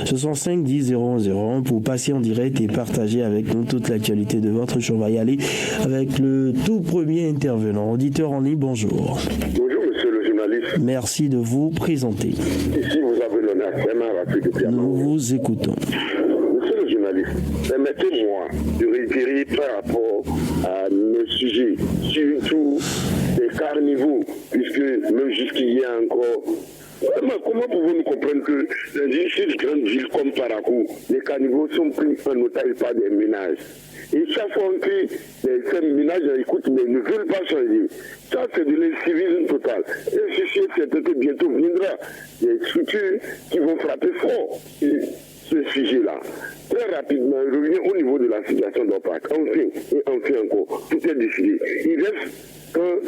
65 10 001 pour passer en direct et partager avec nous toute l'actualité de votre show. On va y aller avec le tout premier intervenant. Auditeur en ligne, bonjour. Bonjour, monsieur le journaliste. Merci de vous présenter. Ici, vous avez l'honneur, vraiment rapide depuis Nous vous écoutons. Monsieur le journaliste, permettez-moi de réitérer par rapport à nos sujets, surtout les carnivores, puisque même jusqu'hier encore, comment pouvons-nous comprendre que dans une si grande ville comme Parakou, les carnivores sont pris en otage par des ménages? Et chaque fois que ces ménages écoutent, mais ne veulent pas changer. Ça, c'est de l'incivisme total. Et je suis certain que bientôt viendra des structures qui vont frapper fort ce sujet-là. Très rapidement, revenir au niveau de la situation d'OPAC. Enfin encore, tout est décidé. Il reste que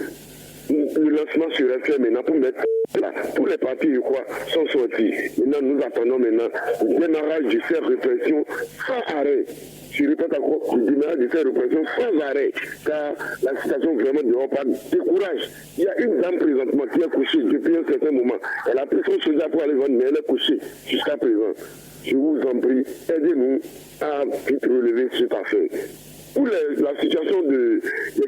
le lancement serait fait maintenant pour mettre là. Tous les partis, je crois, sont sortis. Maintenant, nous attendons le démarrage de ces répressions sans arrêt. Je répète encore, le démarrage de ces répressions sans arrêt, car la situation vraiment de l'OPAC décourage. Il y a une dame présentement qui est couchée depuis un certain moment. Elle a pris son soldat pour aller vendre, mais elle est couchée jusqu'à présent. Je vous en prie, aidez-nous à vite relever cette affaire. Pour la situation des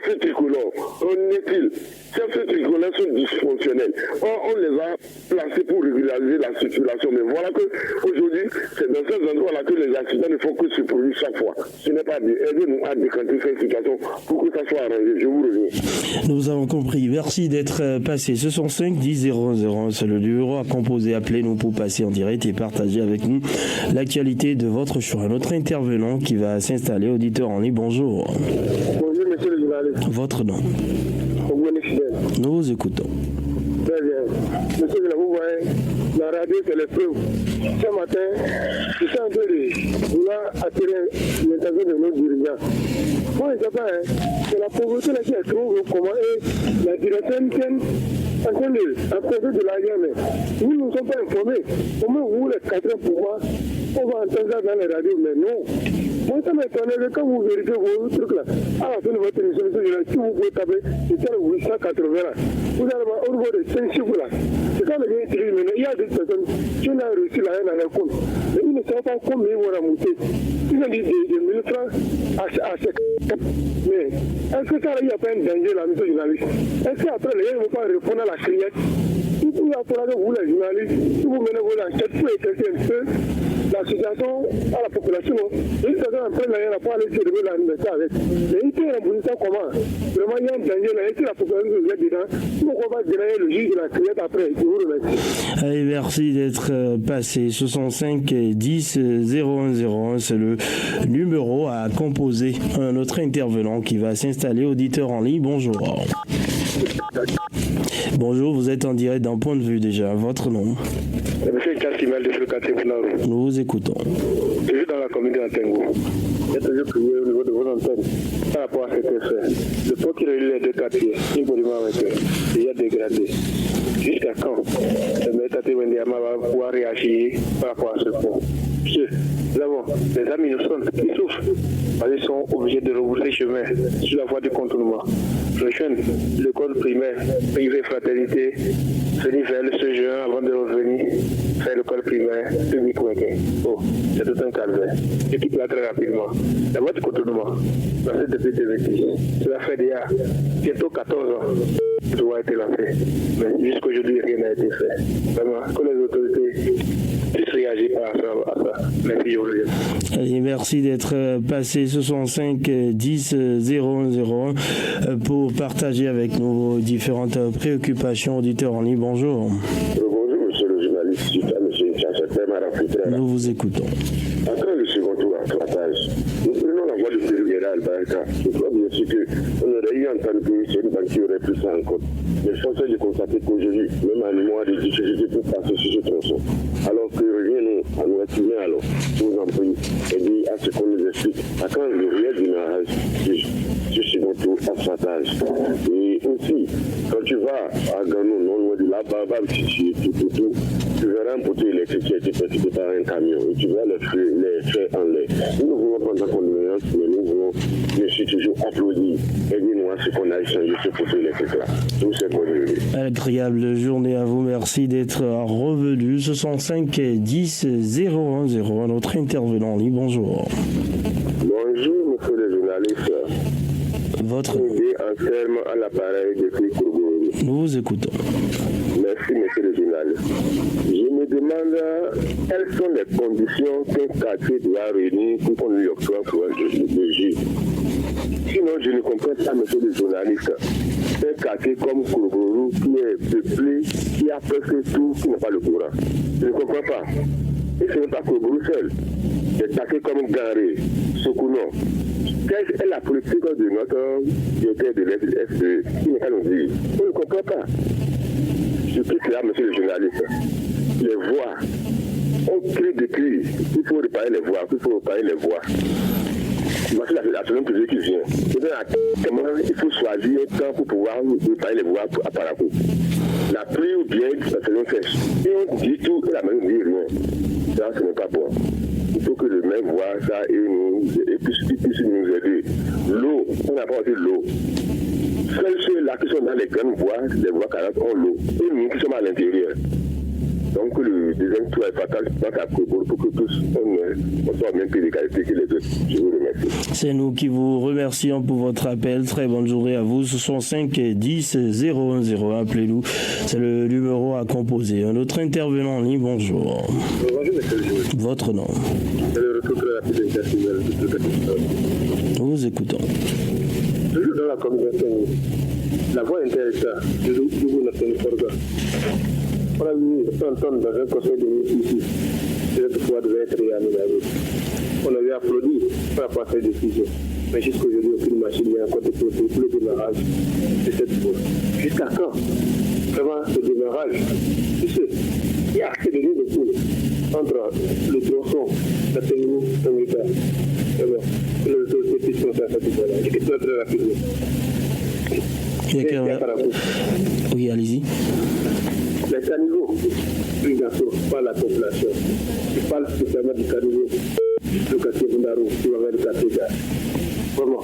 feux tricolores, qu'en est-il? Ces feux tricolores sont dysfonctionnels. Or, on les a placés pour régulariser la circulation. Mais voilà qu'aujourd'hui, c'est dans ces endroits-là que les accidents ne font que se produire chaque fois. Ce n'est pas bien. Aidez-nous à décanter cette situation pour que ça soit arrangé. Je vous reviens. Nous avons compris. Merci d'être passé. Ce sont 5 10 001. C'est le numéro à composer. Appelez-nous pour passer en direct et partager avec nous l'actualité de votre choix. Notre intervenant qui va s'installer, auditeur en ligne. Bonjour. Bonjour, monsieur le journaliste. Votre nom? Nous vous écoutons. Très bien. Monsieur, vous voyez, la radio, c'est les preuves. Ce matin, je suis en train de vouloir attirer l'attention de nos dirigeants. Moi, je ne sais pas, c'est la pauvreté là qui est trop comment et la direction tienne en train de l'argent, mais nous ne sommes pas informés. Comment vous, les 4 heures pour moi, on va entendre ça dans les radios, mais non. Moi, ça m'étonne quand vous vérifiez vos trucs là. À la fin de votre émission, si vous pouvez taper, c'est le 880 là. Vous allez voir au niveau de 5 chiffres là. C'est quand les gens utilisent maintenant. Il y a des personnes qui ont réussi la haine dans leur compte. Mais ils ne savent pas combien ils vont la monter. Ils ont dit des 1000 francs à chaque. Mais est-ce que ça, il n'y a pas un danger là, monsieur le journaliste? Est-ce qu'après les gens ne vont pas répondre à la criette? Si vous apprenez, vous les journalistes, si vous menez vos enquêtes, vous éclaircissez un peu la situation à la population. Et une personne en plein la pour aller tirer la liberté avec. Mais il peut rembourser ça comment? Vraiment, il y a un danger là. Et si la population se jette dedans, pourquoi on va dérailler le juge de la criette après? Je vous remercie. Allez, merci d'être passé. 65 10 0101, c'est le numéro à composer. Un autre intervenant qui va s'installer, auditeur en ligne. Bonjour. Bonjour, vous êtes en direct d'un point de vue déjà. Votre nom? Monsieur Kassimel de Fulkati Boularo. Nous vous écoutons. Je suis dans la commune d'Antengo. J'ai toujours prié au niveau de vos antennes par rapport à cet effet. Le pont qui relie les deux quartiers, Imbolima avec eux, il a dégradé. Jusqu'à quand le maître Wendiama va pouvoir réagir par rapport à ce pont? Nous avons des amis innocents qui souffrent parce qu'ils sont obligés de rebrousser chemin sur la voie du contournement. Rejoindre l'école primaire privée fraternité, venir vers le juin avant de revenir faire l'école primaire publique. Oh, c'est tout un calvaire. Et tout là très rapidement. La voie du contournement, lancée depuis 2010. Cela fait déjà bientôt 14 ans. Ça doit être lancé. Mais jusqu'aujourd'hui, rien n'a été fait. Vraiment, que les autorités puissent réagir par rapport à ça. Merci, Olivier. Allez, merci d'être passé 65 10 001 pour partager avec nous vos différentes préoccupations. Auditeurs en ligne, bonjour. Bonjour, monsieur le journaliste. Nous vous écoutons. Après le second tour à clattage, nous prenons la voie du Périguera Albarca. Je crois bien sûr qu'on aurait eu entendu que c'est une banque qui aurait pris ça en compte. Mais force est de constater qu'aujourd'hui, même à nous, a des difficultés pour passer sur ce tronçon. Alors que reviens-nous à nous estimer alors, je vous en prie, et dit à ce qu'on nous explique. À quand le réel démarrage du second tour asphaltage. Et aussi, quand tu vas à Gano, non loin de la Barbare, tout, tu verras un poteau électrique qui a été percuté par un camion et tu vois les faits en l'air. Nous voulons prendre en considération, mais nous voulons, je suis toujours applaudi et dis-nous ce qu'on a échangé ce poteau électrique-là. Tout c'est pour nous. Agréable journée à vous, merci d'être revenu. 65 10 010, notre intervenant en ligne, bonjour. Bonjour, monsieur le journaliste. Votre... En termes à l'appareil depuis Kourgourou. Nous vous écoutons. Merci, monsieur le journaliste. Je me demande quelles sont les conditions qu'un quartier doit réunir pour qu'on lui octroie pour un juge. Sinon, je ne comprends pas, monsieur le journaliste. Un quartier comme Kourgourou qui est peuplé, qui a presque tout, qui n'a pas le courant. Je ne comprends pas. Et ce n'est pas Kourgourou seul. Des quartiers comme Garé, Sokouno. Quelle est la politique de notre directeur de l'FDE qui n'est qu'à nous dire? On ne comprend pas. Je quitte là, monsieur le journaliste. Les voix, on crie de cris. Il faut réparer les voix, Voici la semaine privée qui vient. Il faut choisir un temps pour pouvoir réparer les voix à Parakou. La pluie ou bien la saison sèche. Et on dit tout et la main ne dit rien. Ça, ce n'est pas bon. Il faut que le maire voit ça et puisse nous aider. L'eau, on n'a pas aussi l'eau. Seuls ceux-là qui sont dans les grandes voies, les voies 40 ont l'eau. Et nous qui sommes à l'intérieur. Donc le deuxième tour est fatal pour que tous on soit même plus d'égalité que les autres. Je vous remercie. C'est nous qui vous remercions pour votre appel. Très bonne journée à vous. 65 10 010. Appelez-nous. C'est le numéro à composer. Un autre intervenant en ligne. Bonjour. Bonjour, monsieur le juge. Votre nom. C'est le retour de la présidentielle de Nous vous écoutons. Toujours dans la communication, la voix intéressante du gouvernement Forga. On a vu s'entendre dans un conseil de ministres ici. Cette fois devait être réaménagée. On avait applaudi par rapport à cette décision. Mais jusqu'aujourd'hui, aucune machine n'est encore déposée pour le démarrage de cette voie. Jusqu'à quand? Vraiment, le démarrage, tu sais, il y a assez de lignes de cours entre le tronçon, la Télémo, et l'État. Le puisse faire cette voie-là. Je vais très rapidement. Oui, allez-y. Les caniveaux, pris en sorte par la population. Je parle spécialement du caniveau du quartier Bundaro, qui va vers le quartier Gare. Vraiment.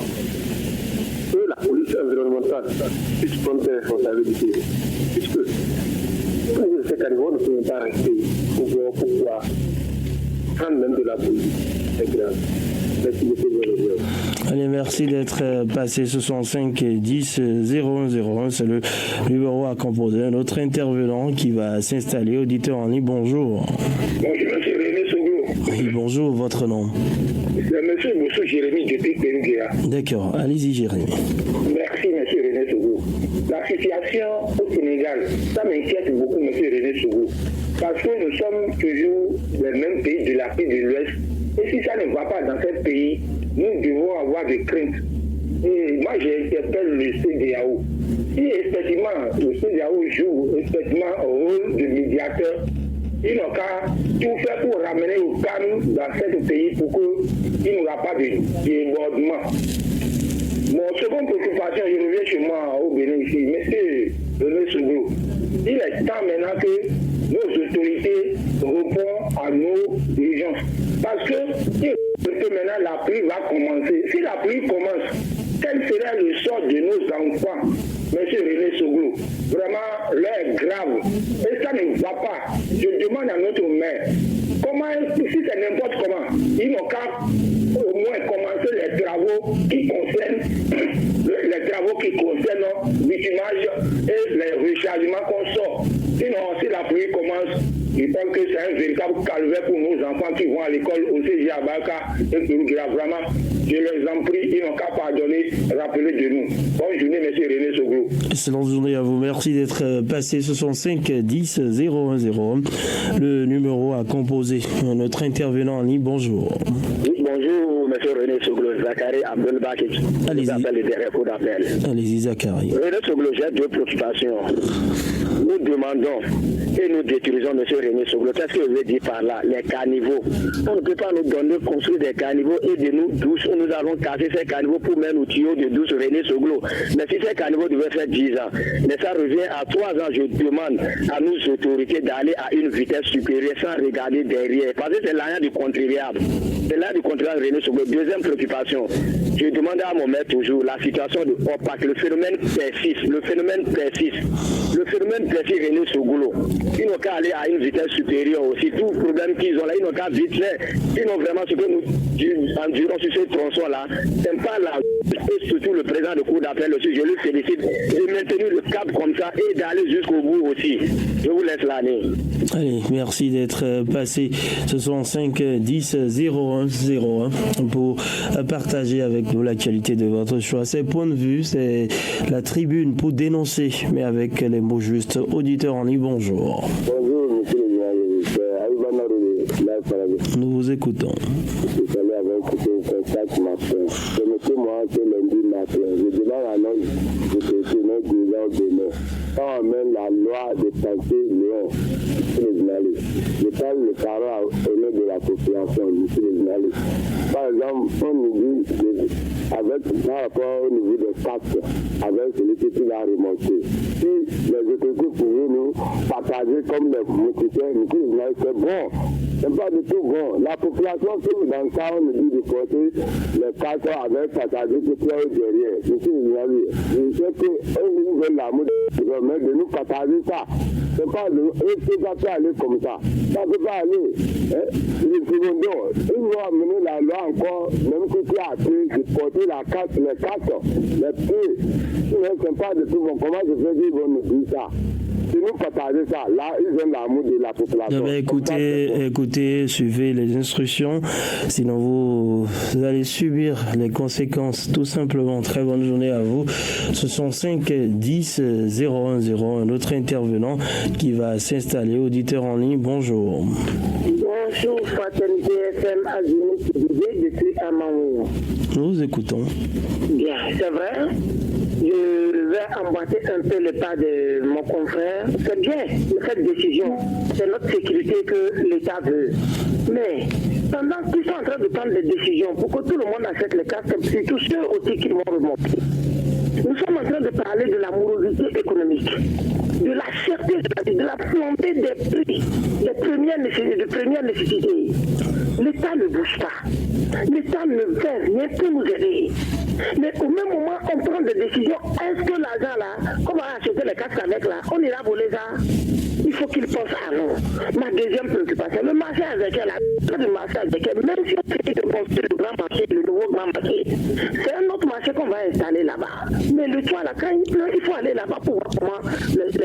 Eux, la police environnementale, puisse prendre ses responsabilités. Puisque, quand ces caniveaux ne peuvent pas rester pour pouvoir prendre même de la police. C'est grave. Merci beaucoup de votre. Allez, merci d'être passé 65 10 010. C'est le numéro à composer. Un autre intervenant qui va s'installer. Auditeur en ligne, bonjour. Bonjour, monsieur René Sougou. Oui, bonjour, votre nom. C'est monsieur Moussou Jérémy depuis Péruguéa. D'accord, allez-y, Jérémy. Merci, monsieur René Sougou. La situation au Sénégal, ça m'inquiète beaucoup, monsieur René Sougou. Parce que nous sommes toujours les mêmes pays de l'Afrique de l'Ouest. Et si ça ne va pas dans ce pays, nous devons avoir des craintes. Et moi, j'interpelle le CEDEAO. Si effectivement le CEDEAO joue effectivement un rôle de médiateur, ils n'ont qu'à tout faire pour ramener au calme dans ce pays pour qu'il n'y aura pas de débordement. Mon seconde préoccupation, je reviens chez moi au Bénin ici, monsieur René Sougou. Il est temps maintenant que nos autorités répondent à nos dirigeants. Parce que maintenant la pluie va commencer. Si la pluie commence, quel serait le sort de nos enfants, monsieur René Sougou? Vraiment, l'heure est grave. Et ça ne va pas. Je demande à notre maire, comment, si c'est n'importe comment, ils n'ont qu'à au moins commencer les travaux qui concernent bitumage et les rechargements qu'on sort. Sinon, si la pluie commence, je pense que c'est un véritable calvaire pour nos enfants qui vont à l'école au CG à Baka et Péruguéa. Vraiment, je les en prie, ils n'ont qu'à pardonner, rappeler de nous. Bonne journée, monsieur René Sougou. Excellente journée à vous. Merci d'être passé 65 10 010. Le numéro à composer. Notre intervenant en ligne, bonjour. Oui, bonjour, monsieur René Sougou, Zachary Abdelbaki. Allez-y. Allez-y, Zachary. René Sougou, j'ai deux préoccupations. nous demandons et nous détruisons M. René Soglo. Qu'est-ce que je veux dire par là? Les caniveaux. On ne peut pas nous donner construire des caniveaux et de nous douces où nous avons cassé ces caniveaux pour mettre nos tuyaux de douce René Soglo. Mais si ces caniveaux devaient faire 10 ans, mais ça revient à 3 ans, je demande à nos autorités d'aller à une vitesse supérieure sans regarder derrière. Parce que c'est l'argent du contribuable. C'est l'argent du contribuable René Soglo. Deuxième préoccupation, je demande à mon maître toujours la situation de opaque. Le phénomène persiste. Le phénomène persiste René Soglo. Ils n'ont qu'à aller à une vitesse supérieure aussi. Tout problème qu'ils ont là, ils n'ont qu'à vite faire. Sinon, vraiment, ce que nous endurons sur ce tronçon-là, c'est pas la... Et surtout le président de cour d'appel aussi, je le félicite de maintenir le cap comme ça et d'aller jusqu'au bout aussi. Je vous laisse l'année. Allez, merci d'être passé. Ce sont 5 10 01 01 pour partager avec nous l'actualité de votre choix. Ses points de vue, c'est la tribune pour dénoncer, mais avec les mots justes. Auditeur en ligne, bonjour. Bonjour, monsieur le journaliste. C'est Aïbana Roulé. Nous vous écoutons. Vous allez avoir écouté chaque matin. Permettez-moi que lundi matin, je demande à notre professionnel de demain. Quand on mène la loi de santé Léon, monsieur le journaliste, je parle le parent au nom de la population, monsieur le journaliste. Par exemple, on nous dit, par rapport au niveau des taxes, avec celui qui va remonter. Si les autorités pouvaient nous partager comme les mousquetaires, monsieur le journaliste, c'est bon. C'est pas du tout bon. La population, dans le cas, on nous dit de porter les taxes avec partager ce qu'il y a derrière. Monsieur le journaliste, je sais qu'eux veulent l'amour mais de nous partager ça. C'est pas ça peut aller comme ça. Ça ne peut pas aller. Les secondaires, ils vont amener la loi encore, même si tu as appris de porter les cartes, les prix. Ils ne sont pas de tout bon. Comment je fais qu'ils vont nous dire ça? Si nous partageons ça, là, ils ont l'amour de la population. Écoutez, suivez les instructions, sinon vous allez subir les conséquences, tout simplement. Très bonne journée à vous. Ce sont 5 10 01 01, notre intervenant qui va s'installer. Auditeur en ligne, bonjour. Bonjour, Fraternité FM Azuni depuis Amaou. Nous vous écoutons. Bien, c'est vrai. Je vais emboîter un peu le pas de mon confrère. C'est bien, cette décision. C'est notre sécurité que l'État veut. Mais pendant qu'ils sont en train de prendre des décisions pour que tout le monde achète les casques, c'est tous ceux aussi qui vont remonter. Nous sommes en train de parler de la morosité économique, de la cherté de la vie, de la flambée des prix, de première nécessité. L'État ne bouge pas. L'État ne fait rien pour nous aider. Mais au même moment, on prend des décisions. Est-ce que l'argent là, qu'on va acheter les casques avec là, on ira voler ça? Il faut qu'il pense à nous. Ma deuxième préoccupation, le marché avec elle, le marché avec elle, même si on essaie de construire le grand marché, le nouveau grand marché, c'est un autre marché qu'on va installer là-bas. Mais le toit là, quand il pleut, il faut aller là-bas pour voir comment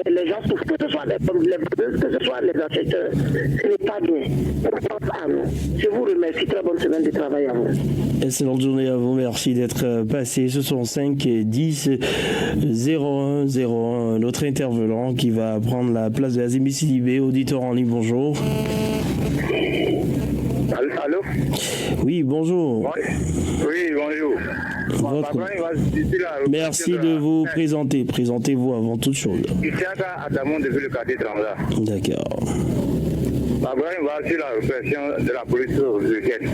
les gens souffrent, que ce soit les vendeuses, que ce soit les acheteurs. Ce n'est pas bien. On pense à nous. Je vous remercie. Très bonne semaine de travail à vous. Excellente journée à vous. Merci d'être passé. Ce sont 5 10 01 01. Notre intervenant qui va prendre la place de Azimi Sidibé. Auditeur en ligne, bonjour. Allô? Oui, bonjour. Oui, bonjour. Merci de vous présenter. Présentez-vous avant toute chose. Adamon depuis le quartier Trembla. D'accord. Abraham va sur la répression de la police républicaine.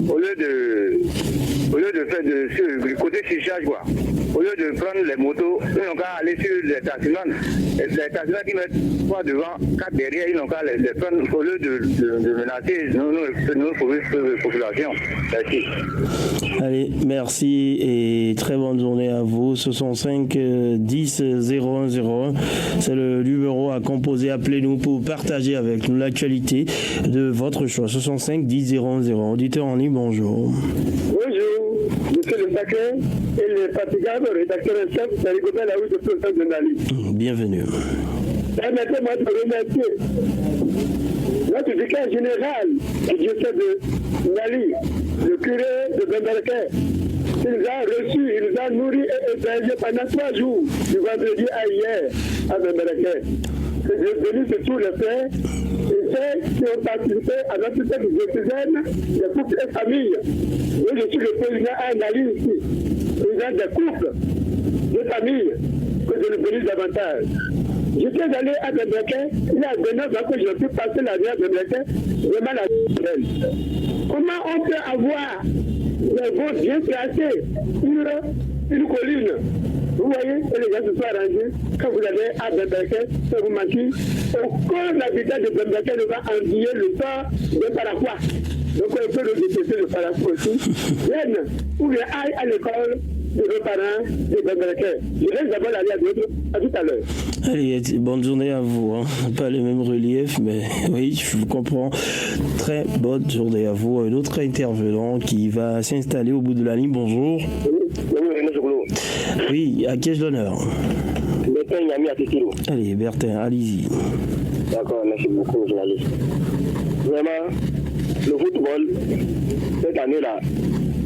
Au lieu de faire du côté chichage, quoi. Au lieu de prendre les motos, ils n'ont qu'à aller sur les taximans. Les taximans qui mettent 3 devant, 4 derrière, ils n'ont qu'à les prendre au lieu de menacer nos populations. Merci. Allez, merci et très bonne journée à vous. Ce sont 5 10 01 01. C'est le numéro à composer. Appelez-nous pour partager avec nous l'actualité de votre choix. Ce sont 5 10 01 01. Auditeur en ligne, bonjour. Bonjour, monsieur le sacré et le fatigable rédacteur en chef de l'École la route de professeur de Nali. Bienvenue. Permettez-moi de remercier notre vicaire général du diocèse de Nali, le curé de Bemberker. Il nous a reçus, il nous a nourris et hébergés pendant 3 jours, du vendredi à hier, à Bemberker. C'est venu sur tous les frères et ceux qui ont participé à notre fête diocésaine, des couples et familles. Moi, je suis le président à Nali ici, président des couples, des familles, que je le bénis davantage. J'étais allé à Bembeke, il y a 29 ans que je pu passer la vie à Bembeke, vraiment la belle. Comment on peut avoir des votes bien placés sur une colline? Vous voyez, et les gens se sont arrangés. Quand vous allez à Bembeke, ça vous manque. Aucun habitant de Bembeke ne va envier le sort de Paraquois. Donc on peut le détester le Paraquois aussi. Vienne, ou bien aille à l'école de vos parents de Bembeke. Je laisse d'abord aller à d'autres. À tout à l'heure. Allez, bonne journée à vous. Hein. Pas les mêmes reliefs, mais oui, je vous comprends. Très bonne journée à vous. Un autre intervenant qui va s'installer au bout de la ligne. Bonjour. Oui, à qui ai-je l'honneur? Bertin Yami à Titiro. Allez, Bertin, allez-y. D'accord, merci beaucoup, journaliste. Vraiment, le football, cette année-là,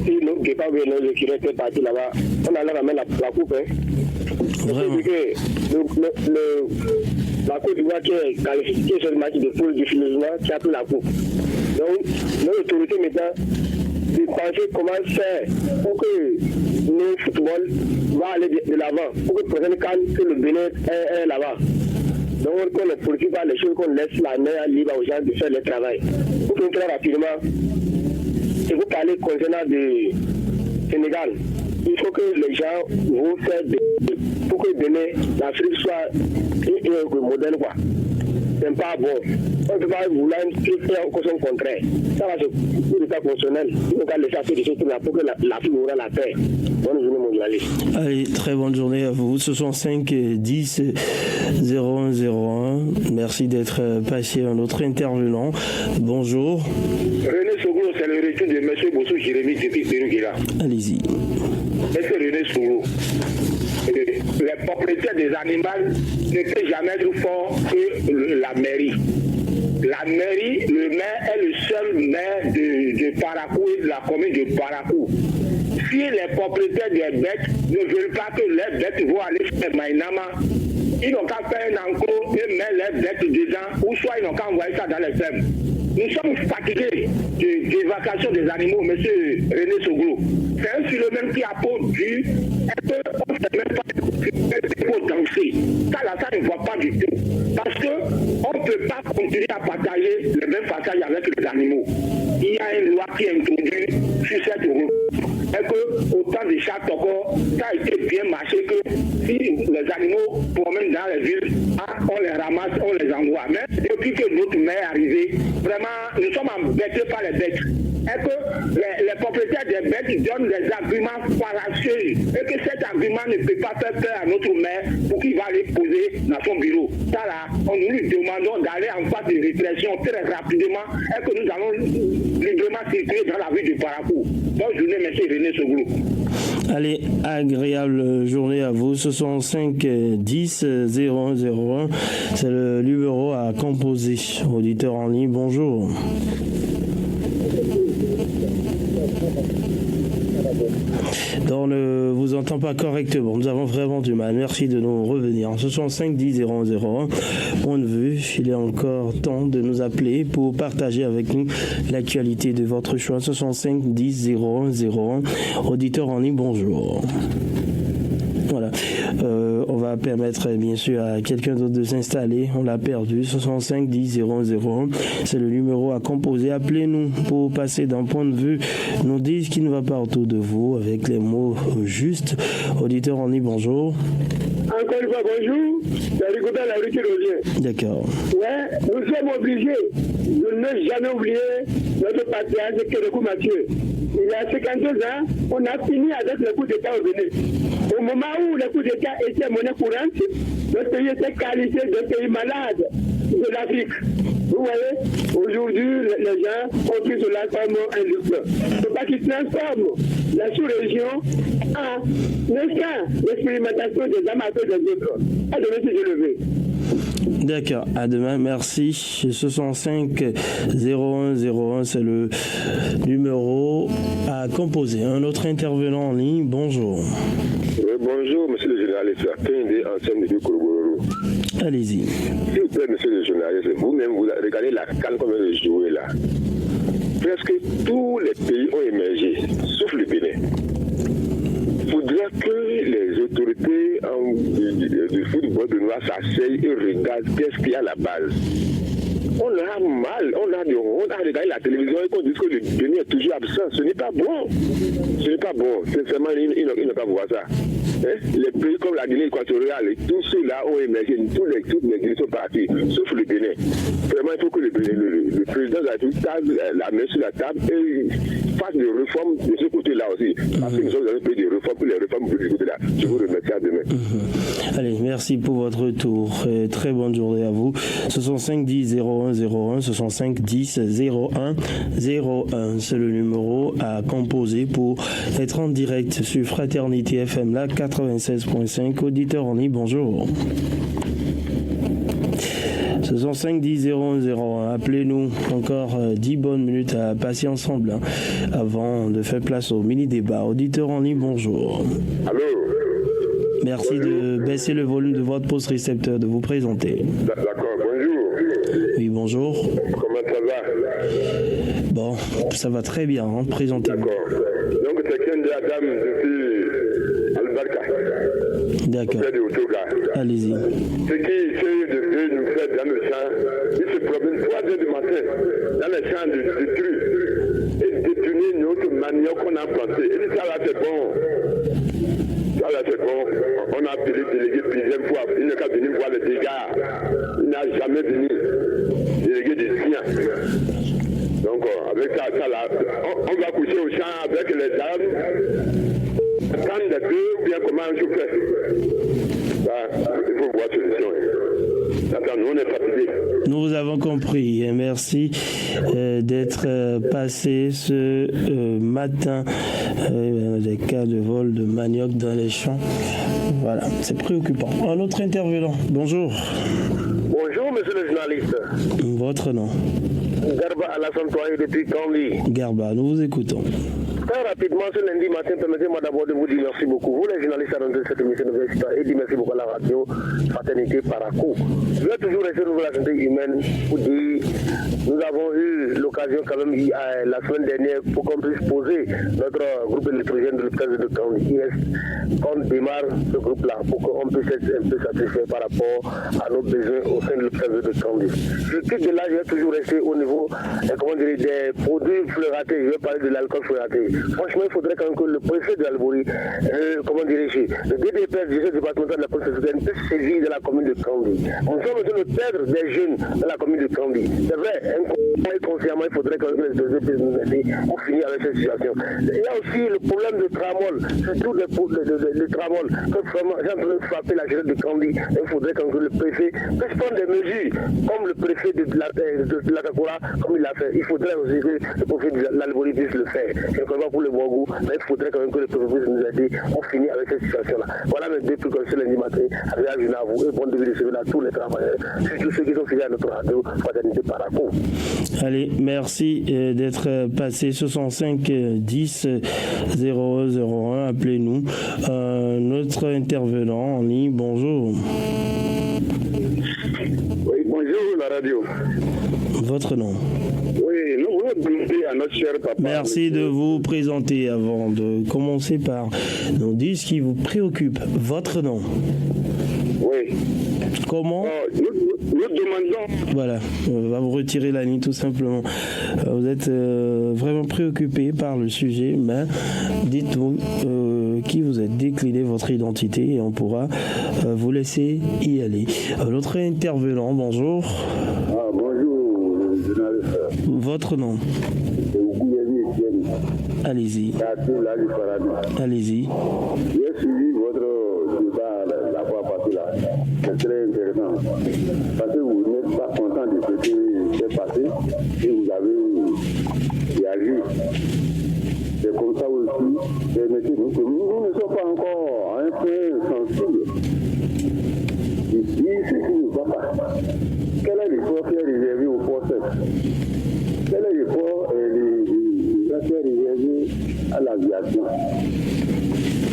si nous ne pas venir le qui était parti là-bas, on allait ramener la coupe. Hein. Vraiment. La Côte d'Ivoire qui est qualifiée sur le match de poule du finalement qui a pris la coupe. Donc, nos autorités maintenant, de penser comment faire pour que le football va aller de l'avant, pour que le prochain CAN, que le Bénin est là-bas. Donc, qu'on ne poursuit pas les choses, qu'on laisse la main libre aux gens de faire le travail. Pour conclure rapidement, si vous parlez concernant du Sénégal, il faut que les gens vont faire pour que demain l'Afrique soit un modèle quoi. C'est pas bon. On ne peut pas vouloir faire encore son contraire. Ça va se pour l'état constitutionnel. Il faut laisser faire des choses pour que l'Afrique aura la paix. Bonne journée, mon journaliste. Allez, très bonne journée à vous. Ce sont 5 10 0101. Merci d'être passé un autre intervenant. Bonjour. René Sougou, c'est le retour de M. Bossou Jérémy depuis Pérou-Guila. Allez-y. M. René Sougou, les propriétaires des animaux ne peuvent jamais être forts que la mairie. La mairie, le maire est le seul maire de Parakou et de la commune de Parakou. Si les propriétaires des bêtes ne veulent pas que les bêtes vont aller faire Maïnama, ils n'ont qu'à faire un enclos et mettre les bêtes dedans, ou soit ils n'ont qu'à envoyer ça dans les fermes. Nous sommes fatigués de l'évacuation des animaux, M. René Sougou. C'est un phénomène qui a produit un peu, on ne sait même pas pour danser. Ça, là, ça ne voit pas du tout. Parce qu'on ne peut pas continuer à partager le même partage avec les animaux. Il y a une loi qui est introduite sur cette route. Et que, au temps de chaque toko, ça a été bien marché que si les animaux promènent dans les villes, on les ramasse, on les envoie. Mais depuis que notre maire est arrivé, vraiment, nous sommes embêtés par les bêtes. Et que les propriétaires des bêtes donnent des arguments fallacieux. Et que cet argument ne peut pas faire peur à notre maire pour qu'il va aller poser dans son bureau. Ça là, nous lui demandons d'aller en phase de répression très rapidement et que nous allons librement circuler dans la ville de Parakou. Bonne journée, M. René Sougou. Allez, agréable journée à vous. Ce sont 5 10 001. C'est le numéro à composer. Auditeur en ligne, bonjour. On ne vous entend pas correctement. Nous avons vraiment du mal. Merci de nous revenir. Ce sont 5 10 001. Point de vue. Il est encore temps de nous appeler pour partager avec nous l'actualité de votre choix. Ce sont 5 10 0101. Auditeur en ligne, bonjour. Voilà. On va permettre bien sûr à quelqu'un d'autre de s'installer. On l'a perdu. 65 10 001. C'est le numéro à composer. Appelez-nous pour passer d'un point de vue. Nous dire ce qui ne va pas autour de vous avec les mots justes. Auditeur en ligne, bonjour. Encore une fois, bonjour. C'est Ricotta la rue qui revient. D'accord. Ouais, nous sommes obligés de ne jamais oublier notre patriarche Kérékou Mathieu. Il y a 52 ans, on a fini avec le coup d'État au Bénin. Au moment où le coup d'État était monnaie courante, notre pays était qualifié de pays malade de l'Afrique. Vous voyez, aujourd'hui, les gens ont pris cela comme un luxe. Il ne faut pas qu'ils transforment la sous-région en un camp d'expérimentation des amateurs des autres. À demain si je le veux. D'accord, à demain, merci. 65 0101, c'est le numéro à composer. Un autre intervenant en ligne, bonjour. Bonjour, monsieur le journaliste. Allez-y. S'il vous plaît, monsieur le journaliste, vous-même, vous regardez la CAN comme elle est jouée là. Presque tous les pays ont émergé, sauf le Bénin. il faudrait que les autorités du football de Noir s'asseyent et regardent qu'est-ce qu'il y a à la base. On a mal, on a regardé la télévision et qu'on dit que le Bénin est toujours absent. Ce n'est pas bon. Ce n'est pas bon. Sincèrement, il ne pas voir ça. Hein? Les pays comme la Guinée équatoriale, tous ceux-là ont émergé, toutes les Guinées sont partis, sauf le Bénin. Vraiment, il faut que le président de la République tape la main sur la table et fasse des réformes de ce côté-là aussi. Parce que nous sommes dans un pays de réformes, pour les réformes de ce côté-là. Je vous remercie, à demain. Allez, merci pour votre retour. Très bonne journée à vous. 65 10 01 01, 65 10 01 01. C'est le numéro à composer pour être en direct sur Fraternité FM, là, 96.5. Auditeur en ligne, bonjour. 65 10 01 01. Appelez-nous. Encore 10 bonnes minutes à passer ensemble avant de faire place au mini-débat. Auditeur en ligne, bonjour. Allô? Merci de baisser le volume de votre poste récepteur, de vous présenter. D'accord, bonjour. Oui, bonjour. Comment ça va? Bon, ça va très bien, hein. Présentez-vous. D'accord. Donc, c'est quelqu'un de la dame depuis Albarca. D'accord. Près de Otoga. Allez-y. Ce qui essaie de nous faire dans le champ, il se promène 3 heures du matin dans les champs de trucs et détourner notre manioc qu'on a planté. Et dit, ça là, c'est bon. Ça là, c'est bon. On a appelé le délégué plusieurs fois. Il n'a qu'à venir voir les dégâts. Il n'a jamais venu. Délégué des siens. Donc, avec ça là, on va coucher au champ avec les dames. Prendre des deux, ou bien comment je fais. Il faut voir solution. Attends, nous on est fatigués. Nous vous avons compris et merci d'être passé ce matin des cas de vol de manioc dans les champs. Voilà, c'est préoccupant. Un autre intervenant, bonjour. Bonjour, monsieur le journaliste. Votre nom? Garba Alassane Toye depuis Kanli. Garba, nous vous écoutons. Très rapidement, ce lundi matin, permettez-moi d'abord de vous dire merci beaucoup. Vous, les journalistes, à de cette émission universitaire, et dire merci beaucoup à la radio Fraternité Parakou. Je vais toujours rester au niveau de la santé humaine pour dire nous avons eu l'occasion quand même la semaine dernière pour qu'on puisse poser notre groupe électrogène de l'hôpital de Kanli. Qu'on démarre ce groupe-là pour qu'on puisse être un peu satisfait par rapport à nos besoins au sein de l'hôpital de Kanli. Je quitte de là, je vais toujours rester au niveau des produits fleuratés. Je vais parler de l'alcool fleuraté. Franchement, il faudrait quand même que le préfet de l'Albouri, le DDPS du départemental de la police puisse saisir de la commune de Kanli. Nous sommes en train de perdre des jeunes dans la commune de Kanli. C'est vrai, inconsciemment, il faudrait quand même que les deux puissent nous aider pour finir avec cette situation. Il y a aussi le problème de tramol, surtout le tramol, que vraiment, j'ai en train de frapper la jeunesse de Kanli. Il faudrait quand même que le préfet puisse prendre des mesures, comme le préfet de la Kakura, comme il l'a fait. Il faudrait aussi que le préfet de l'Albouri puisse le faire. Pour le bon goût, mais il faudrait quand même que le préfet nous aide pour finir avec cette situation-là. Voilà mes deux trucs comme ce lundi matin. Agréable à vous et bon début de semaine à tous les travailleurs, surtout ceux qui sont fidèles à notre radio Fraternité Parakou. Allez, merci d'être passé 65 10 0101. Appelez-nous. Notre intervenant en ligne, bonjour. Oui, bonjour la radio. Votre nom? Oui, nous voulons demander à notre cher papa. Merci de vous présenter avant de commencer par nous dire ce qui vous préoccupe. Votre nom? Oui. Comment? Nous demandons. Voilà, on va vous retirer la ligne tout simplement. Vous êtes vraiment préoccupé par le sujet, mais dites-nous qui vous êtes, déclinez votre identité et on pourra vous laisser y aller. L'autre intervenant, bonjour. Bonjour, journaliste. Votre nom? Allez-y. Allez-y. J'ai suivi votre débat la fois passée là. C'est très intéressant. Parce que vous n'êtes pas content de ce qui s'est passé et vous avez réagi. C'est comme ça aussi. Permettez-nous que nous ne sommes pas encore à un point sensible. Ici, ce qui ne va pas. Quel est l'effort qui est réservé au poste? Quel est l'effort qui est réservé à l'aviation?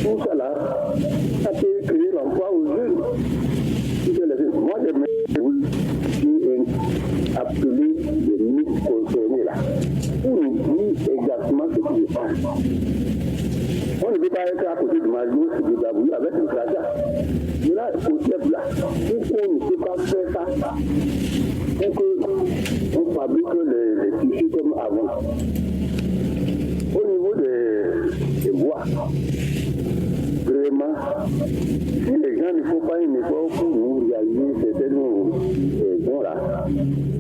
Tout ça là, ça peut créer l'emploi aux jeunes. Moi, j'ai appelé les ministres concernés là pour nous dire exactement ce qui se passe. On ne peut pas être à côté de Mario Sidibabou avec le crachat. Mais là, au chef là, pourquoi on ne peut pas faire ça pour qu'on fabrique les tissus comme avant? Au niveau des bois, vraiment, si les gens ne font pas un effort pour nous réaliser certaines raisons là,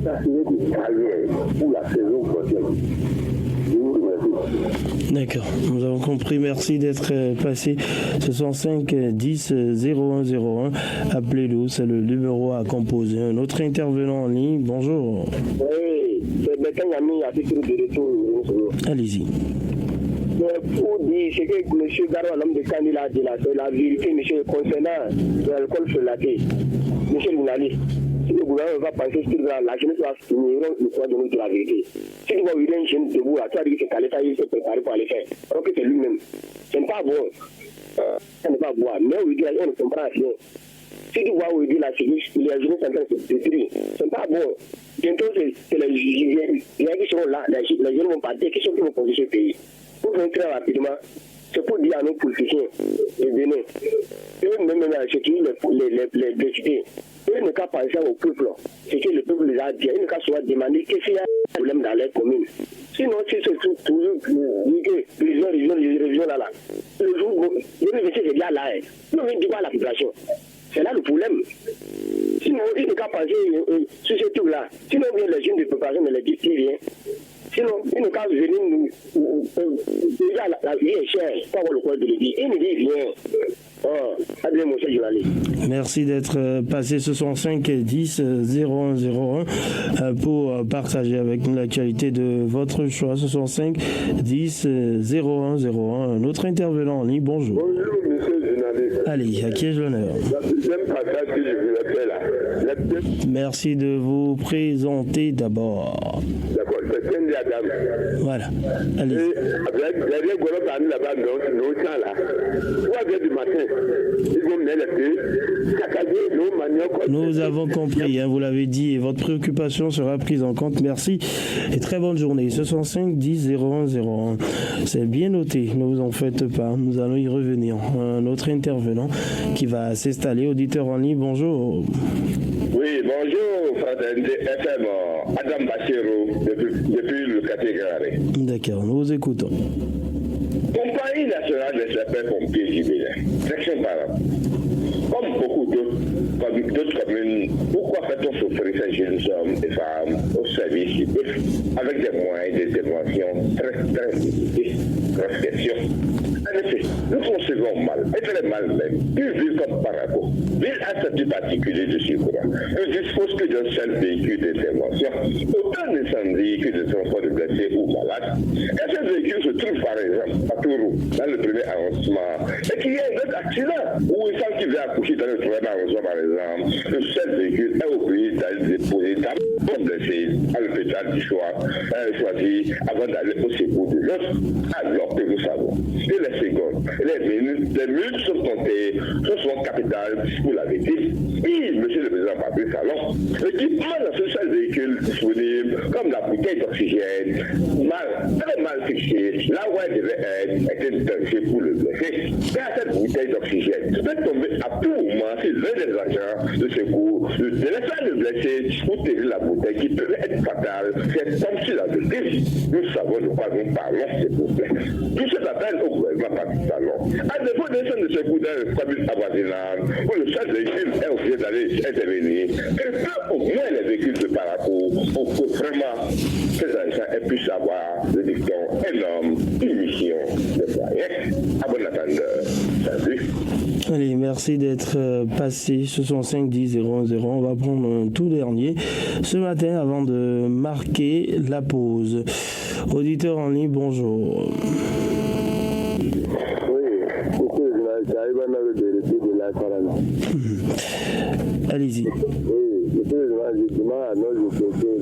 ça serait des carrières pour la saison prochaine. D'accord, nous avons compris. Merci d'être passé. 65 10 0101. Appelez-nous, c'est le numéro à composer. Un autre intervenant en ligne, bonjour. Oui, c'est Bétan Yami à titre de retour. Allez-y. Pour dire ce que M. Garouan, l'homme de Canil, a dit là, c'est la vérité, monsieur, concernant l'alcool sur la tête. Monsieur le journaliste, si le gouvernement va penser sur la jeunesse va finir, il faut donner de la vérité. Si tu vois une jeune debout là, tu as dit que Kaleta, il s'est préparé pour aller faire. Alors que c'est lui-même. Ce n'est pas bon. Ça n'est pas bon. Mais on dit là, on ne comprend rien. Si tu vois où il dit là, c'est juste, les jeunes sont en train de se détruire. Ce n'est pas bon. Bientôt, c'est les jeunes qui seront là, les jeunes vont partir, qui sont qui vont conduire ce pays. Pour venir très rapidement, c'est pour dire à nos politiciens de Bénin, eux-mêmes, c'est qui les décider. Eux ne qu'à penser au peuple, c'est que le peuple les a dit, ils ne qu'à soit demander qu'est-ce qu'il y a un problème dans les communes. Sinon, si c'est toujours région là, le jour où l'université est déjà là, nous ne dit pas à la population. C'est là le problème. Sinon, ils ne qu'à penser sur ce truc-là. Sinon, bien les jeunes de préparation ne les disent rien. Sinon, il ne peut venir nous. Déjà, la vie est chère, pas avoir le courage de le dire. Il ne dit rien. Adrien, mon cher journaliste. Merci d'être passé 65 10 0101 pour partager avec nous l'actualité de votre choix. 65 10 0101. Un autre intervenant en ligne, bonjour. Bonjour, monsieur le journaliste. Allez, à qui ai-je l'honneur? La deuxième passage que je voulais faire là. Merci de vous présenter d'abord. D'accord, c'est Kendi Adam. Voilà, allez. Derrière Golo parmi là-bas, nos champs là. 3h du matin, ils vont mener les pieds, saccager nos maniocs. Nous avons compris, hein, vous l'avez dit, et votre préoccupation sera prise en compte. Merci et très bonne journée. 65 10 0101. C'est bien noté, ne vous en faites pas. Nous allons y revenir. Un autre intervenant qui va s'installer. Auditeur en ligne, bonjour. Oui, bonjour, Fraternité FM, Adam Bachero, depuis le cathédrale. D'accord, nous vous écoutons. Compagnie nationale des sapeurs-pompiers du Bénin, section par comme beaucoup d'autres communes, pourquoi fait-on souffrir ces jeunes hommes et femmes au service du peuple avec des moyens d'intervention très limités? Grosse question. En effet, nous concevons mal, et très mal même, une ville comme Paraco, ville à statut particulier de secours, ne dispose que d'un seul véhicule d'intervention, autant d'incendie que de transport de blessés ou malades. Et ce véhicule se trouve par exemple à Tourou, dans le premier arrondissement, et qu'il y a un autre accident où il semble qu'il vient accoucher dans le troisième arrondissement par exemple, le seul véhicule est obligé d'aller déposer ta bombe blessée à l'hôpital du choix, choisi avant d'aller au secours de l'autre, alors que nous savons que les secondes, les minutes sont comptées, sont souvent capitales pour la vérité. Oui, monsieur le président Patrick Talon, l'équipement dans ce seul véhicule disponible, comme la bouteille d'oxygène, très mal fixée, là où elle devait être, était danger pour le blessé. Car cette bouteille d'oxygène peut tomber à tout moment si l'un des agents de secours ne laisse le blessé pour tirer la bouteille qui peut être fatale. C'est comme si la vérité. Nous savons de quoi nous parlons, s'il vous plaît. Tout cet appel au gouvernement Patrick Talon. À défaut d'un centre de secours dans une commune avoisinante, où le seul véhicule est obligé d'aller intervenir, que au moins les véhicules de parcours pour que vraiment ces agents aient pu savoir le dicton énorme, une mission de moyens. À bon attendeur. Salut. Allez, merci d'être passé. 65 10 0101. On va prendre un tout dernier ce matin avant de marquer la pause. Auditeur en ligne, bonjour. J'arrive à me vérifier de la Corona. Allez-y. Oui, je demande à nos autorités,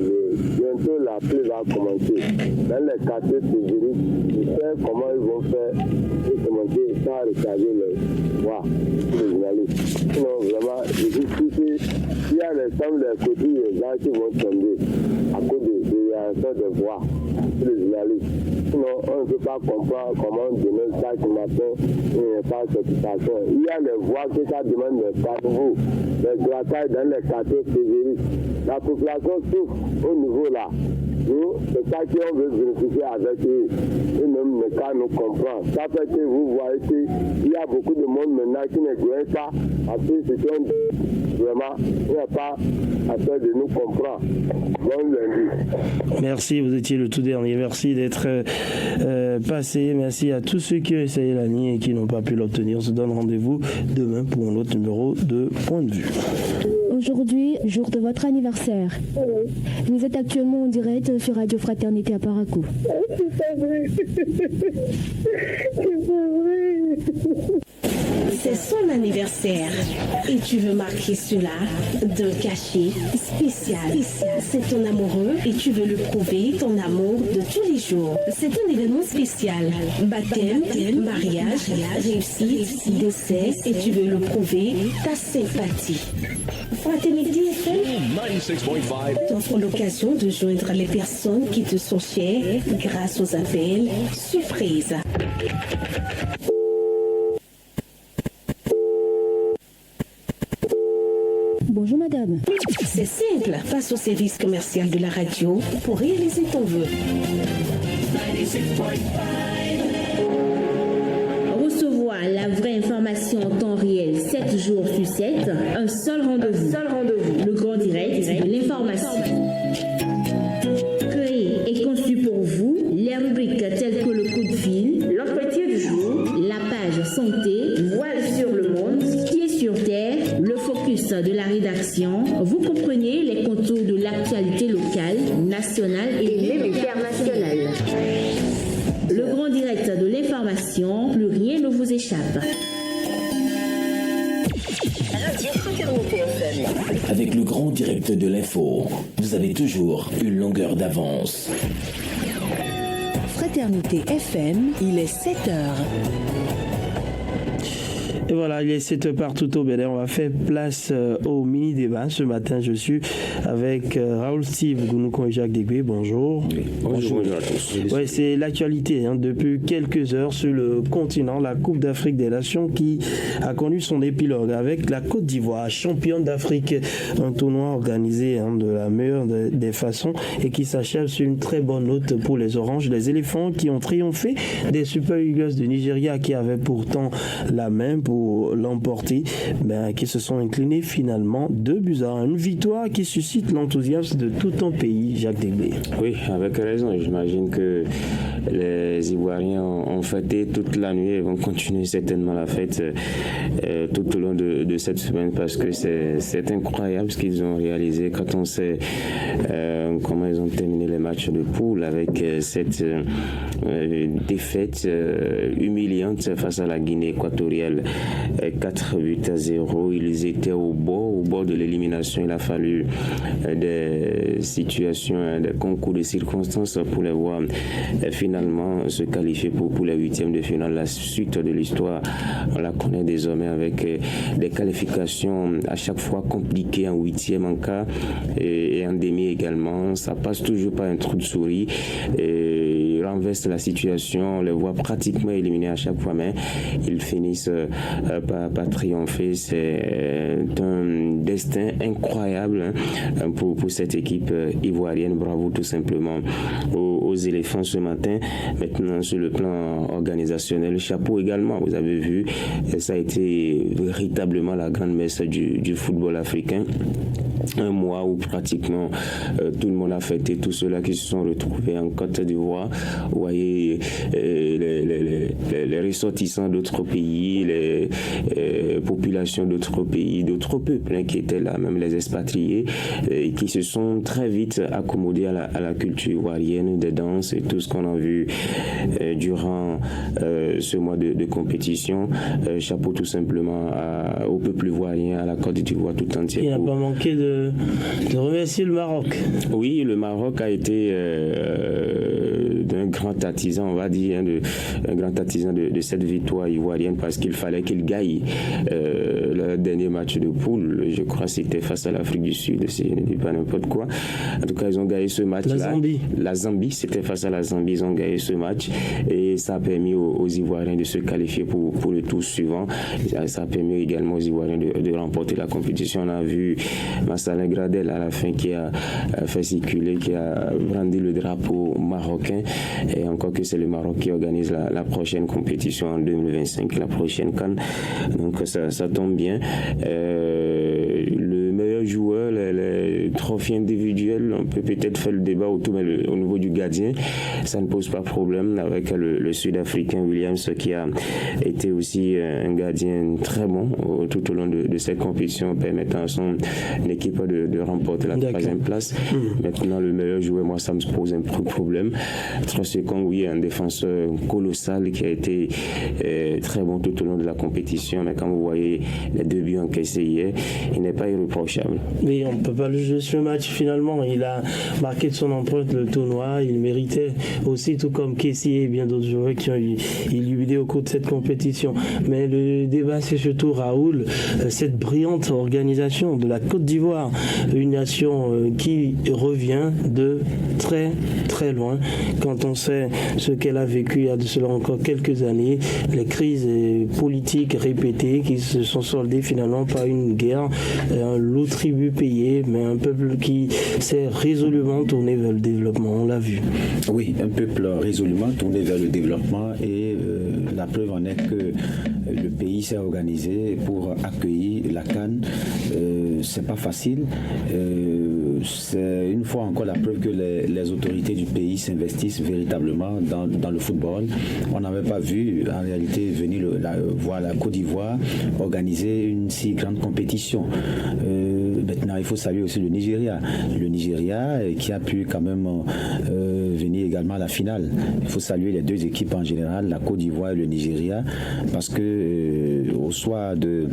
bientôt la pluie va commencer. Dans les quartiers périphériques, ils savent comment ils vont faire pour commencer sans recharger les voies, les journalistes. Sinon, vraiment, il y a les femmes, les copies, les gens qui vont tomber à cause de y a un sort de voix sur les journalistes. Sinon, on ne peut pas comprendre comment demain, chaque matin, il n'y a pas de satisfaction. Il y a les voix que ça demande des carnivaux, des braquages dans les quartiers périphériques. La population souffre au niveau là. Nous, c'est ça qu'on veut vérifier avec eux. Et même le cas nous comprend. Ça fait que vous voyez qu'il y a beaucoup de monde maintenant qui ne connaît pas. Parce que c'est vraiment, il n'y a pas à faire de nous comprendre. Bon lundi. Merci, vous étiez le tout dernier. Merci d'être passé. Merci à tous ceux qui ont essayé la ligne et qui n'ont pas pu l'obtenir. On se donne rendez-vous demain pour un autre numéro de Point de vue. Aujourd'hui, jour de votre anniversaire. Vous êtes actuellement en direct sur Radio Fraternité à Parakou. C'est pas vrai. C'est pas vrai. C'est son anniversaire et tu veux marquer cela d'un cachet spécial. C'est ton amoureux et tu veux lui prouver ton amour de tous les jours. C'est un événement spécial. Baptême, mariage, réussite, décès et tu veux lui prouver ta sympathie. Fraternité FM 96.5 t'offre l'occasion de joindre les personnes qui te sont chères grâce aux appels surprises. Bonjour madame. C'est simple, passe au service commercial de la radio pour réaliser ton vœu. Recevoir la vraie information en temps réel 7 jours sur 7, un seul rendez-vous. Le grand direct de l'information. Créé et conçu pour vous, les rubriques telles que le coup de fil, l'entretien du jour, la page santé, voile sur le monde, pied sur terre, le focus de la rédaction. Vous comprenez les contours de l'actualité locale, nationale et même internationale. Le grand direct de l'information, plus rien ne vous échappe. Avec le grand direct de l'info, vous avez toujours une longueur d'avance. Fraternité FM, il est 7h. Et voilà, il est 7h partout au Bénin. On va faire place au mini-débat. Ce matin, je suis avec Raoul Steve Gounouko et Jacques Dégué. Bonjour. Oui. Bonjour à tous. Ouais, c'est l'actualité depuis quelques heures sur le continent. La Coupe d'Afrique des Nations qui a connu son épilogue avec la Côte d'Ivoire, championne d'Afrique. Un tournoi organisé de la meilleure des façons et qui s'achève sur une très bonne note pour les Oranges. Les éléphants qui ont triomphé des Super Eagles de Nigeria qui avaient pourtant la main pour l'emporter, qui se sont inclinés finalement 2-1. Une victoire qui suscite l'enthousiasme de tout un pays, Jacques Déglé. Oui, avec raison. J'imagine que les Ivoiriens ont fêté toute la nuit et vont continuer certainement la fête tout au long de cette semaine parce que c'est incroyable ce qu'ils ont réalisé quand on sait comment ils ont terminé les matchs de poule avec cette défaite humiliante face à la Guinée équatoriale. 4-0, ils étaient au bord de l'élimination. Il a fallu des situations, des concours de circonstances pour les voir finalement se qualifier pour les huitièmes de finale. La suite de l'histoire, on la connaît désormais avec des qualifications à chaque fois compliquées en huitième, en quart et en demi également. Ça passe toujours par un trou de souris et ils renversent la situation. On les voit pratiquement éliminés à chaque fois, mais ils finissent par triompher. C'est un destin incroyable pour cette équipe ivoirienne. Bravo tout simplement aux éléphants ce matin. Maintenant sur le plan organisationnel, chapeau également. Vous avez vu, ça a été véritablement la grande messe du football africain. Un mois où pratiquement tout le monde a fêté, tous ceux-là qui se sont retrouvés en Côte d'Ivoire. Vous voyez les ressortissants d'autres pays, les populations d'autres pays, d'autres peuples qui étaient là, même les expatriés, et qui se sont très vite accommodés à la culture ivoirienne, des danses et tout ce qu'on a vu durant ce mois de compétition. Chapeau tout simplement au peuple ivoirien, à la Côte d'Ivoire tout entière. Il n'a pas manqué de remercier le Maroc. Oui, le Maroc a été d'un grand artisan, on va dire, un grand artisan de cette victoire ivoirienne, parce qu'il fallait qu'il gagne le dernier match de poule. Je crois que c'était face à l'Afrique du Sud, si je ne dis pas n'importe quoi. En tout cas, ils ont gagné ce match-là. La Zambie, c'était face à la Zambie, ils ont gagné ce match et ça a permis aux Ivoiriens de se qualifier pour le tour suivant. Ça a permis également aux Ivoiriens de remporter la compétition. On a vu Massalin Gradel à la fin qui a fait circuler, qui a brandi le drapeau marocain, et encore que c'est le Maroc qui organise la prochaine compétition en 2025, la prochaine CAN. Donc ça tombe bien. Le meilleur joueur, les trophées individuels, on peut peut-être faire le débat autour, mais au niveau du gardien, ça ne pose pas problème avec le Sud-Africain Williams, qui a été aussi un gardien très bon tout au long de cette compétition, permettant à son équipe de remporter la troisième place. Maintenant, le meilleur joueur, moi, ça me pose un problème. Trossekong, oui, un défenseur colossal qui a été très bon tout au long de la compétition, mais quand vous voyez les 2 buts encaissés hier, il n'est pas irréprochable. Mais on ne peut pas le juger ce match finalement. Il a marqué de son empreinte le tournoi. Il méritait aussi, tout comme Kessié et bien d'autres joueurs qui ont illuminé au cours de cette compétition. Mais le débat, c'est surtout, Raoul, cette brillante organisation de la Côte d'Ivoire, une nation qui revient de très très loin. Quand on sait ce qu'elle a vécu il y a de cela encore quelques années, les crises politiques répétées qui se sont soldées finalement par une guerre, un lot tribut payé, mais un peuple qui s'est résolument tourné vers le développement, on l'a vu. Oui, un peuple résolument tourné vers le développement, et la preuve en est que le pays s'est organisé pour accueillir la CAN. C'est pas facile. C'est une fois encore la preuve que les autorités du pays s'investissent véritablement dans le football. On n'avait pas vu en réalité venir voir la Côte d'Ivoire organiser une si grande compétition. Maintenant, il faut saluer aussi le Nigeria. Le Nigeria qui a pu quand même venir également à la finale. Il faut saluer les 2 équipes en général, la Côte d'Ivoire et le Nigeria, parce que au soir de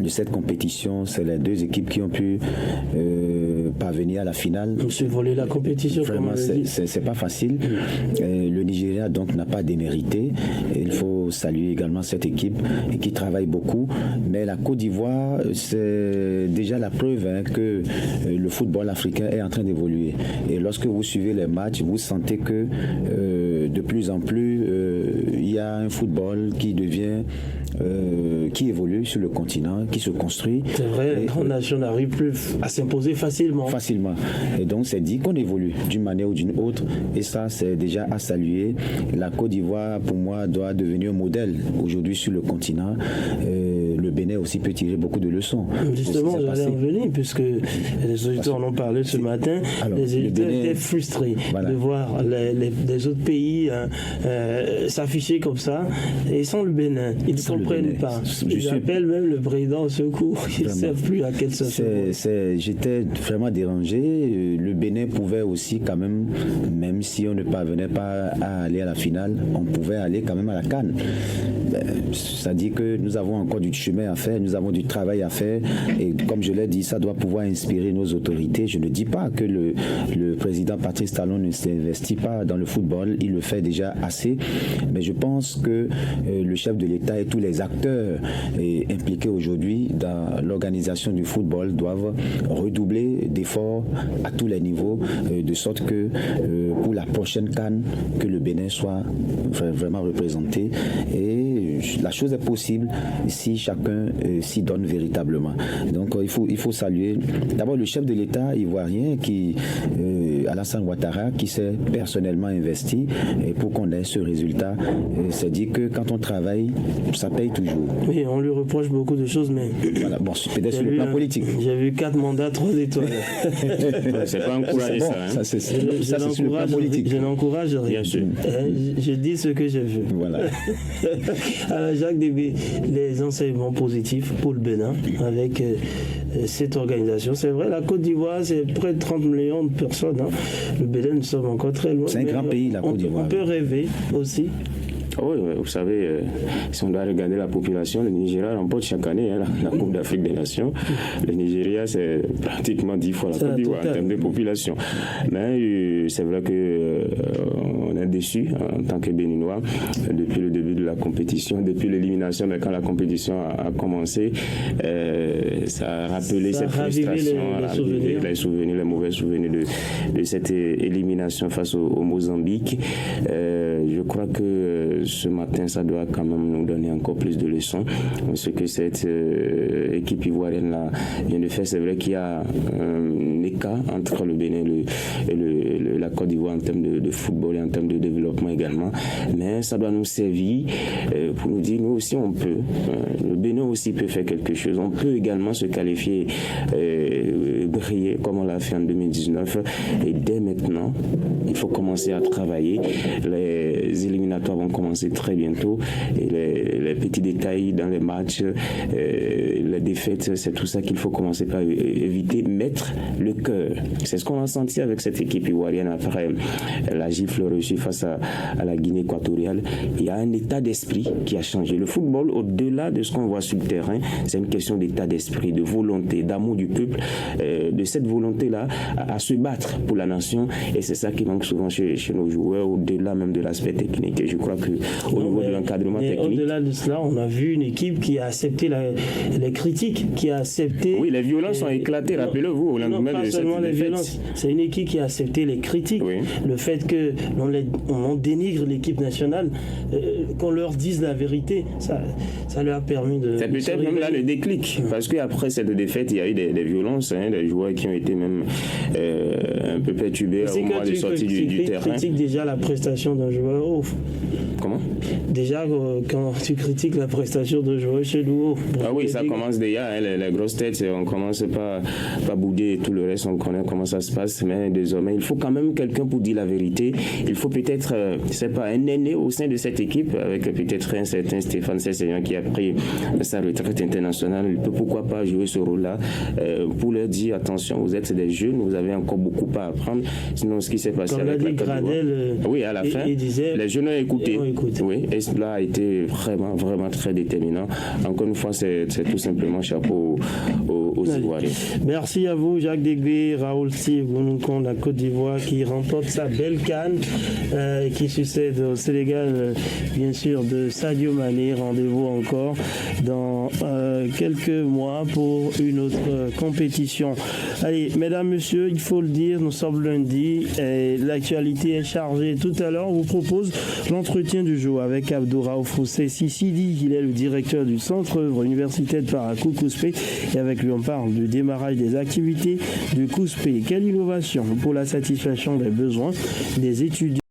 cette compétition, c'est les 2 équipes qui ont pu parvenir à la finale. Se voler la compétition. Vraiment, c'est pas facile. Le Nigeria donc n'a pas démérité. Il faut saluer également cette équipe qui travaille beaucoup. Mais la Côte d'Ivoire, c'est déjà la preuve que le football africain est en train d'évoluer. Et lorsque vous suivez les matchs, vous sentez que de plus en plus, il y a un football qui devient qui évolue sur le continent, qui se construit. C'est vrai, les grandes nations n'arrivent plus à s'imposer facilement. Et donc, c'est dit qu'on évolue d'une manière ou d'une autre. Et ça, c'est déjà à saluer. La Côte d'Ivoire, pour moi, doit devenir un modèle aujourd'hui sur le continent. Le Bénin aussi peut tirer beaucoup de leçons. Justement, j'allais en venir, puisque les auditeurs en ont parlé ce matin. Alors, les auditeurs étaient frustrés de voir les autres pays s'afficher comme ça, et sans le Bénin. Ils ne comprennent pas. Ils appellent même le président au secours. Ils ne savent plus à quelle sauce. J'étais vraiment dérangé. Le Bénin pouvait aussi quand même si on ne parvenait pas à aller à la finale, on pouvait aller quand même à la CAN. C'est-à-dire que nous avons encore du chemin à faire, nous avons du travail à faire, et comme je l'ai dit, ça doit pouvoir inspirer nos autorités. Je ne dis pas que le président Patrice Talon ne s'investit pas dans le football, il le fait déjà assez, mais je pense que le chef de l'État et tous les acteurs impliqués aujourd'hui dans l'organisation du football doivent redoubler d'efforts à tous les niveaux, de sorte que pour la prochaine CAN, que le Bénin soit vraiment représenté. Et la chose est possible si chacun s'y donne véritablement. Donc il faut saluer d'abord le chef de l'État ivoirien, Alassane Ouattara, qui s'est personnellement investi pour qu'on ait ce résultat. C'est dit que quand on travaille, ça paye toujours. Oui, on lui reproche beaucoup de choses, mais voilà. Bon, peut-être sur le plan politique. J'ai vu 4 mandats, 3 étoiles. C'est pas encouragé, ça. Ça, c'est sur le plan politique. Je n'encourage rien. Bien sûr. Je dis ce que j'ai vu. Voilà. Alors, Jacques Débé, les enseignements positifs pour le Bénin avec cette organisation. C'est vrai, la Côte d'Ivoire, c'est près de 30 millions de personnes. Hein. le Bénin, nous sommes encore très loin. C'est un grand pays, la Côte d'Ivoire. On peut rêver aussi. Oui, vous savez, si on doit regarder la population, le Nigeria remporte chaque année la Coupe d'Afrique des Nations. Le Nigeria, c'est pratiquement 10 fois la Côte d'Ivoire en termes de population. Mais c'est vrai qu'on est déçu en tant que Béninois depuis le début de la compétition, depuis l'élimination, mais quand la compétition a commencé, ça a rappelé cette frustration, les souvenirs, les mauvais souvenirs de cette élimination face au Mozambique. Je crois que ce matin, ça doit quand même nous donner encore plus de leçons. Ce que cette équipe ivoirienne-là vient de faire, c'est vrai qu'il y a un écart entre le Bénin et la Côte d'Ivoire en termes de football et en termes de développement également. Mais ça doit nous servir pour nous dire, nous aussi on peut. Le Bénin aussi peut faire quelque chose. On peut également se qualifier, briller comme on l'a fait en 2019. Et dès maintenant, il faut commencer à travailler. Les éliminatoires vont commencer très bientôt et les petits détails dans les matchs, les défaites, c'est tout ça qu'il faut commencer par éviter, mettre le cœur. C'est ce qu'on a senti avec cette équipe ivoirienne après la gifle reçue face à la Guinée équatoriale. Il y a un état d'esprit qui a changé. Le football, au-delà de ce qu'on voit sur le terrain, c'est une question d'état d'esprit, de volonté, d'amour du peuple, de cette volonté-là à se battre pour la nation, et c'est ça qui manque souvent chez nos joueurs, au-delà même de l'aspect technique. Et je crois que au niveau de l'encadrement technique. Au-delà de cela, on a vu une équipe qui a accepté les critiques, qui a accepté. Oui, les violences ont éclaté, rappelez-le-vous, au lendemain de cette défaite. Les violences, c'est une équipe qui a accepté les critiques. Oui. Le fait qu'on dénigre l'équipe nationale, qu'on leur dise la vérité, ça leur a permis de. C'est peut-être même là le déclic, parce qu'après cette défaite, il y a eu des violences, des joueurs qui ont été même un peu perturbés au moment de sortie du terrain. Tu critiques déjà la prestation d'un joueur. Comment? Déjà, quand tu critiques la prestation de joueur chez nous. Ah oui, ça commence déjà, les grosses têtes, on commence pas bouder et tout le reste, on connaît comment ça se passe, mais désormais, il faut quand même quelqu'un pour dire la vérité. Il faut peut-être, c'est pas un aîné au sein de cette équipe, avec peut-être un certain Stéphane Sesséan qui a pris sa retraite internationale. Il peut pourquoi pas jouer ce rôle-là pour leur dire, attention, vous êtes des jeunes, vous avez encore beaucoup à apprendre. Sinon, ce qui s'est passé avec la Côte d'Ivoire. Oui, à la fin, les jeunes ont écouté. Oui, et cela a été vraiment, vraiment très déterminant. Encore une fois, c'est tout simplement chapeau aux Ivoiriens. Merci à vous, Jacques Degbé, Raoul Steve, Gounoukon de la Côte d'Ivoire, qui remporte sa belle canne, qui succède au Sénégal, bien sûr, de Sadio Mané. Rendez-vous encore dans quelques mois pour une autre compétition. Allez, mesdames, messieurs, il faut le dire, nous sommes lundi et l'actualité est chargée. Tout à l'heure, on vous propose l'entretien du jour avec Abdouraouf Sissidi. Il est le directeur du centre œuvre universitaire de Parakou Kouspé, et avec lui on parle du démarrage des activités de Kouspé. Quelle innovation pour la satisfaction des besoins des étudiants